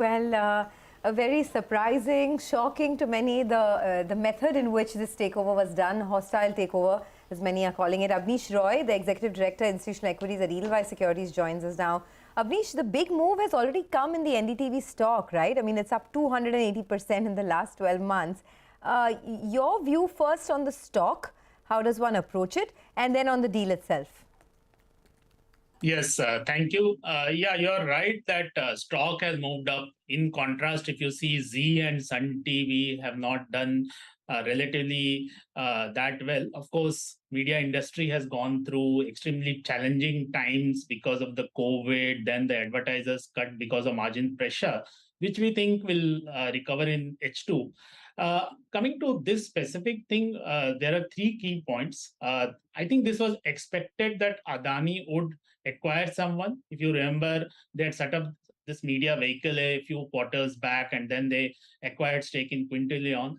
Well, a very surprising, shocking to many, the method in which this takeover was done, hostile takeover, as many are calling it. Abneesh Roy, the Executive Director, Institutional Equities at Edelweiss Securities, joins us now. Abneesh, the big move has already come in the NDTV stock, right? I mean, it's up 280% in the last 12 months. Your view first on the stock, how does one approach it, and then on the deal itself? Yes, thank you. Yeah, you're right that stock has moved up. In contrast, if you see Z and Sun TV have not done relatively that well. Of course, media industry has gone through extremely challenging times because of the COVID, then the advertisers cut because of margin pressure, which we think will recover in H2. Coming to this specific thing, there are three key points. I think this was expected that Adani would acquire someone. If you remember, they had set up this media vehicle a few quarters back, and then they acquired stake in Quintilion.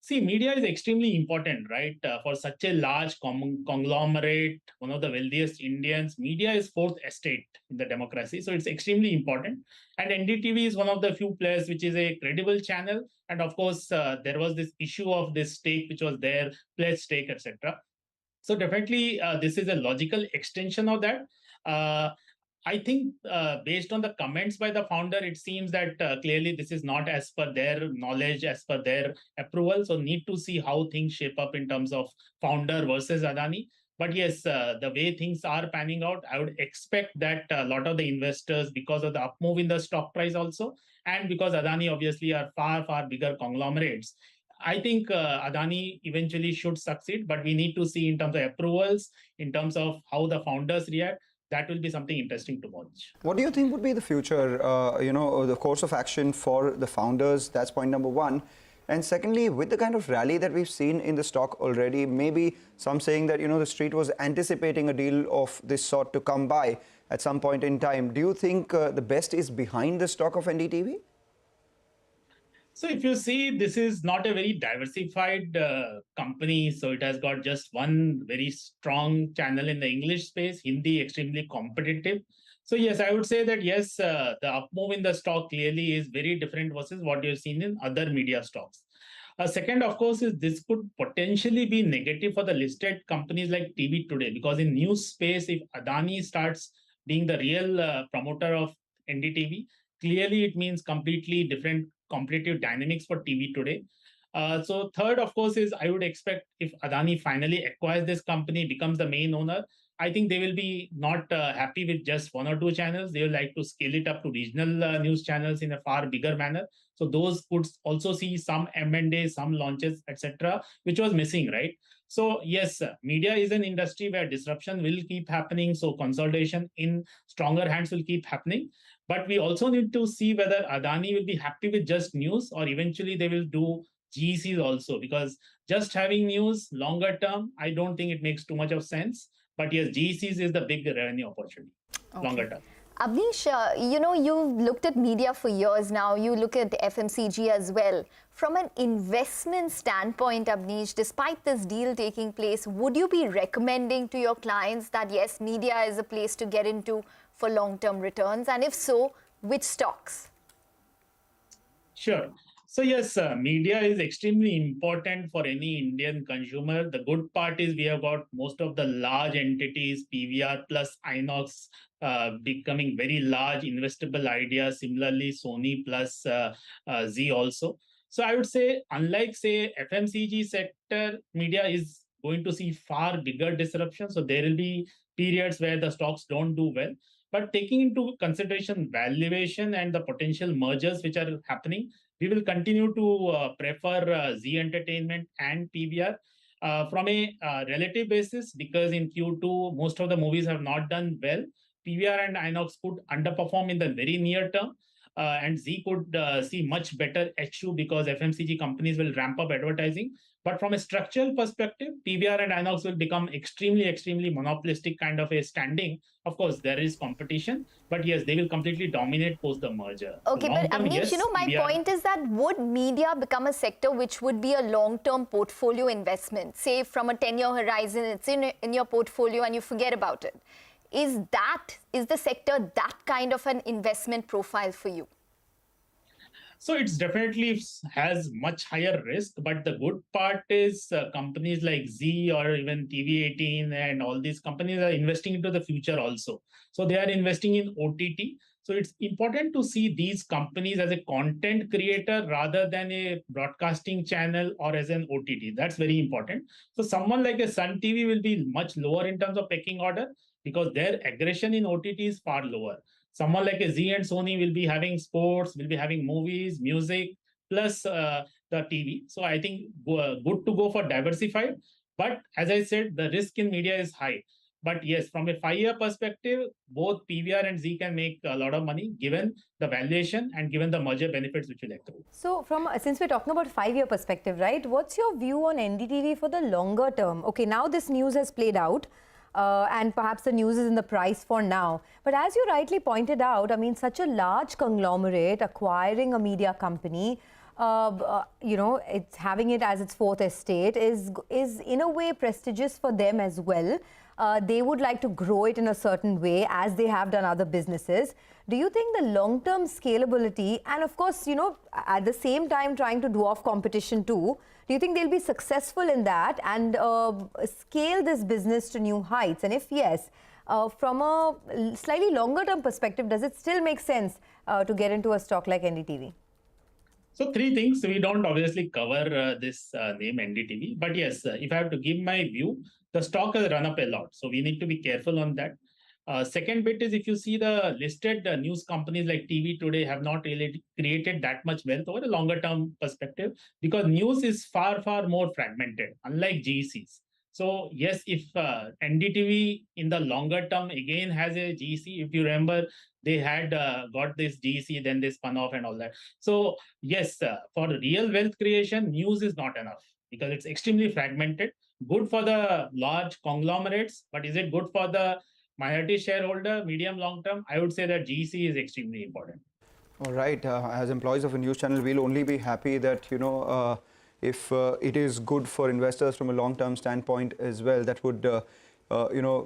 See, media is extremely important, right? For such a large conglomerate, one of the wealthiest Indians, media is fourth estate in the democracy. So it's extremely important. And NDTV is one of the few players which is a credible channel. And of course, there was this issue of this stake, which was there, pledge stake, etc. So definitely, this is a logical extension of that. I think based on the comments by the founder, it seems that clearly this is not as per their knowledge, as per their approval. So need to see how things shape up in terms of founder versus Adani. But yes, the way things are panning out, I would expect that a lot of the investors, because of the up move in the stock price also, and because Adani obviously are far, far bigger conglomerates, I think Adani eventually should succeed, but we need to see in terms of approvals, in terms of how the founders react. That will be something interesting to watch. What do you think would be the future, the course of action for the founders? That's point number one. And secondly, with the kind of rally that we've seen in the stock already, maybe some saying that, the street was anticipating a deal of this sort to come by at some point in time. Do you think the best is behind the stock of NDTV? So if you see, this is not a very diversified company. So it has got just one very strong channel in the English space, Hindi extremely competitive. So yes, I would say that yes, the up move in the stock clearly is very different versus what you've seen in other media stocks. Second, of course, is this could potentially be negative for the listed companies like TV Today, because in news space, if Adani starts being the real promoter of NDTV, clearly it means completely different competitive dynamics for TV Today. So third, of course, is I would expect if Adani finally acquires this company, becomes the main owner, I think they will be not happy with just one or two channels. They will like to scale it up to regional news channels in a far bigger manner. So those could also see some M&A, some launches, etc., which was missing, right? So yes, media is an industry where disruption will keep happening. So consolidation in stronger hands will keep happening. But we also need to see whether Adani will be happy with just news, or eventually they will do GECs also, because just having news longer term, I don't think it makes too much of sense. But yes, GECs is the big revenue opportunity, longer term. Abneesh, you've looked at media for years now. You look at Fmcg as well. From an investment standpoint, Abneesh, despite this deal taking place, would you be recommending to your clients that, yes, media is a place to get into for long-term returns? And if so, which stocks? Sure. So yes, media is extremely important for any Indian consumer. The good part is we have got most of the large entities, PVR plus Inox, becoming very large investable ideas. Similarly, Sony plus Z also. So I would say, unlike say FMCG sector, media is going to see far bigger disruption. So there will be periods where the stocks don't do well. But taking into consideration valuation and the potential mergers which are happening, we will continue to prefer Z Entertainment and PVR from a relative basis, because in Q2, most of the movies have not done well. PVR and Inox could underperform in the very near term. And Z could see much better H2 because FMCG companies will ramp up advertising. But from a structural perspective, PVR and Inox will become extremely, extremely monopolistic kind of a standing. Of course, there is competition, but yes, they will completely dominate post the merger. Okay, so but Abneesh, yes, my point is that would media become a sector which would be a long-term portfolio investment? Say from a 10-year horizon, it's in your portfolio and you forget about it. Is the sector that kind of an investment profile for you? So it's definitely has much higher risk, but the good part is companies like Z or even TV18 and all these companies are investing into the future also. So they are investing in OTT. So it's important to see these companies as a content creator rather than a broadcasting channel or as an OTT. That's very important. So someone like a Sun TV will be much lower in terms of pecking order because their aggression in OTT is far lower. Someone like a Z and Sony will be having sports, will be having movies, music, plus the TV. So I think good to go for diversified. But as I said, the risk in media is high. But yes, from a 5-year perspective, both PVR and Z can make a lot of money given the valuation and given the merger benefits which will accrue. So, since we're talking about 5-year perspective, right? What's your view on NDTV for the longer term? Okay, now this news has played out. And perhaps the news is in the price for now. But as you rightly pointed out, I mean, such a large conglomerate acquiring a media company, it's having it as its fourth estate is in a way prestigious for them as well. They would like to grow it in a certain way as they have done other businesses. Do you think the long-term scalability and of course, at the same time trying to dwarf competition too, do you think they'll be successful in that and scale this business to new heights? And if yes, from a slightly longer-term perspective, does it still make sense to get into a stock like NDTV? So 3 things. We don't obviously cover this name NDTV. But yes, if I have to give my view, the stock has run up a lot. So we need to be careful on that. Second bit is if you see the listed news companies like TV today have not really created that much wealth over a longer term perspective because news is far, far more fragmented, unlike GECs. So yes, if NDTV in the longer term again has a GEC, if you remember, they had got this GEC, then they spun off and all that. So yes, for real wealth creation, news is not enough because it's extremely fragmented. Good for the large conglomerates, but is it good for the minority shareholder, medium long term? I would say that GEC is extremely important. All right. As employees of a news channel, we'll only be happy that, if it is good for investors from a long-term standpoint as well, that would,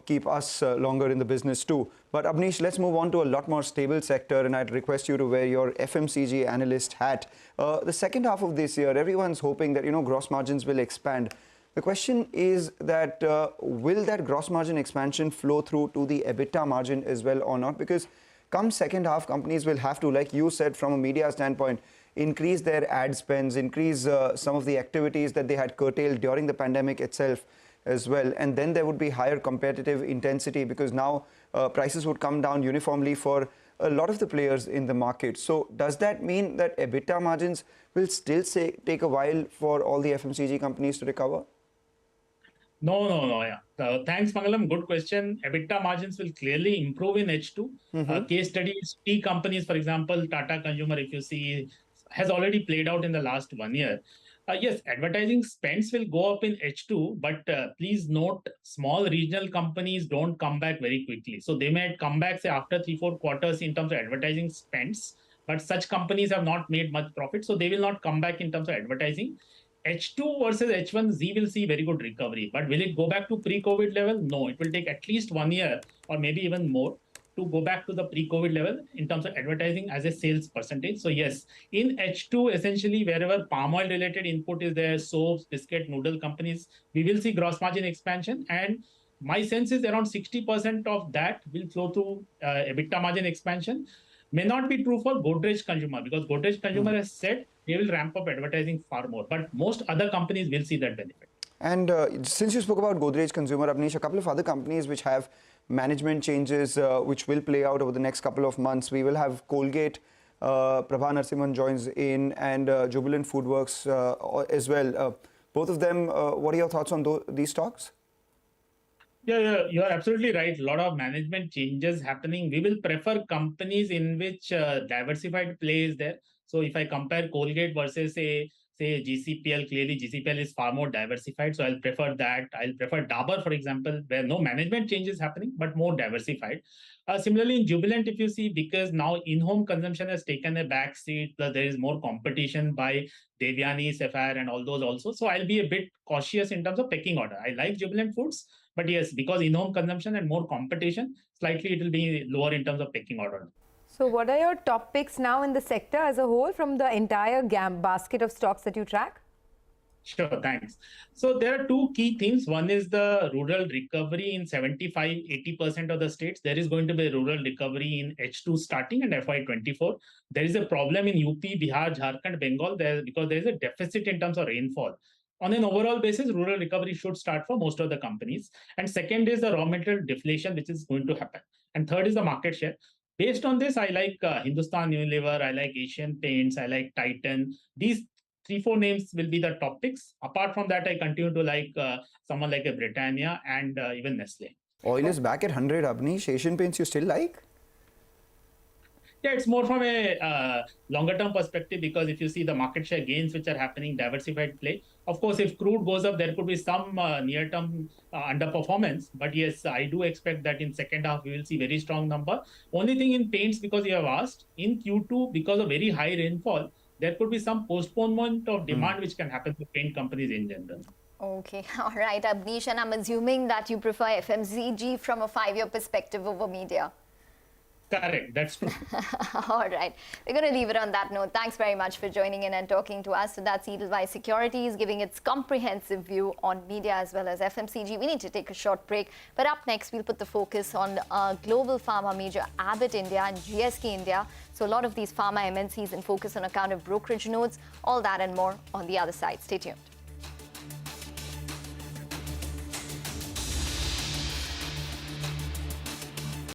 keep us longer in the business too. But Abneesh, let's move on to a lot more stable sector, and I'd request you to wear your FMCG analyst hat. The second half of this year, everyone's hoping that, gross margins will expand. The question is that will that gross margin expansion flow through to the EBITDA margin as well or not? Because come second half, companies will have to, like you said, from a media standpoint, increase their ad spends, increase some of the activities that they had curtailed during the pandemic itself as well. And then there would be higher competitive intensity because now prices would come down uniformly for a lot of the players in the market. So does that mean that EBITDA margins will still take a while for all the FMCG companies to recover? No. Yeah. Thanks, Mangalam. Good question. EBITDA margins will clearly improve in H2. Case studies, tea companies, for example, Tata Consumer, if you see, has already played out in the last 1 year. Yes, advertising spends will go up in H2, but please note, small regional companies don't come back very quickly. So they may come back, say, after 3-4 quarters in terms of advertising spends, but such companies have not made much profit, so they will not come back in terms of advertising. H2 versus H1, Z will see very good recovery. But will it go back to pre-COVID level? No, it will take at least 1 year or maybe even more to go back to the pre-COVID level in terms of advertising as a sales percentage. So yes, in H2, essentially, wherever palm oil related input is there, soaps, biscuit, noodle companies, we will see gross margin expansion. And my sense is around 60% of that will flow through EBITDA margin expansion. May not be true for Godrej Consumer because Godrej Consumer has said they will ramp up advertising far more, but most other companies will see that benefit. And since you spoke about Godrej Consumer, Abneesh, a couple of other companies which have management changes which will play out over the next couple of months. We will have Colgate, Prabha Narasimhan joins in, and Jubilant Foodworks as well. Both of them, what are your thoughts on these stocks? Yeah, you are absolutely right. A lot of management changes happening. We will prefer companies in which diversified play is there. So if I compare Colgate versus say GCPL, clearly GCPL is far more diversified. So I'll prefer that. I'll prefer Dabur, for example, where no management change is happening, but more diversified. Similarly, in Jubilant, if you see, because now in-home consumption has taken a back seat, plus there is more competition by Devyani, Sapphire, and all those also. So I'll be a bit cautious in terms of pecking order. I like Jubilant Foods, but yes, because in-home consumption and more competition, slightly it will be lower in terms of pecking order. So what are your top picks now in the sector as a whole from the entire basket of stocks that you track? Sure, thanks. So there are two key things. One is the rural recovery in 75-80% of the states. There is going to be a rural recovery in H2 starting and FY24. There is a problem in UP, Bihar, Jharkhand, Bengal because there is a deficit in terms of rainfall. On an overall basis, rural recovery should start for most of the companies. And second is the raw material deflation, which is going to happen. And third is the market share. Based on this, I like Hindustan Unilever, I like Asian Paints, I like Titan. These 3-4 names will be the top picks. Apart from that, I continue to like someone like a Britannia and even Nestle. Oil is back at 100, Abneesh. Asian Paints you still like? Yeah, it's more from a longer term perspective, because if you see the market share gains which are happening, diversified play. Of course, if crude goes up, there could be some near term underperformance. But yes, I do expect that in second half, we will see very strong number. Only thing in paints, because you have asked, in Q2, because of very high rainfall, there could be some postponement of demand which can happen to paint companies in general. Okay, all right, Abneesh, and I'm assuming that you prefer FMCG from a 5-year perspective over media. Correct, that's true. All right, we're going to leave it on that note. Thanks very much for joining in and talking to us. So that's Edelweiss Securities giving its comprehensive view on media as well as FMCG. We need to take a short break, but up next we'll put the focus on global pharma major Abbott India and GSK India. So a lot of these pharma MNCs in focus on account of brokerage notes, all that and more on the other side. Stay tuned.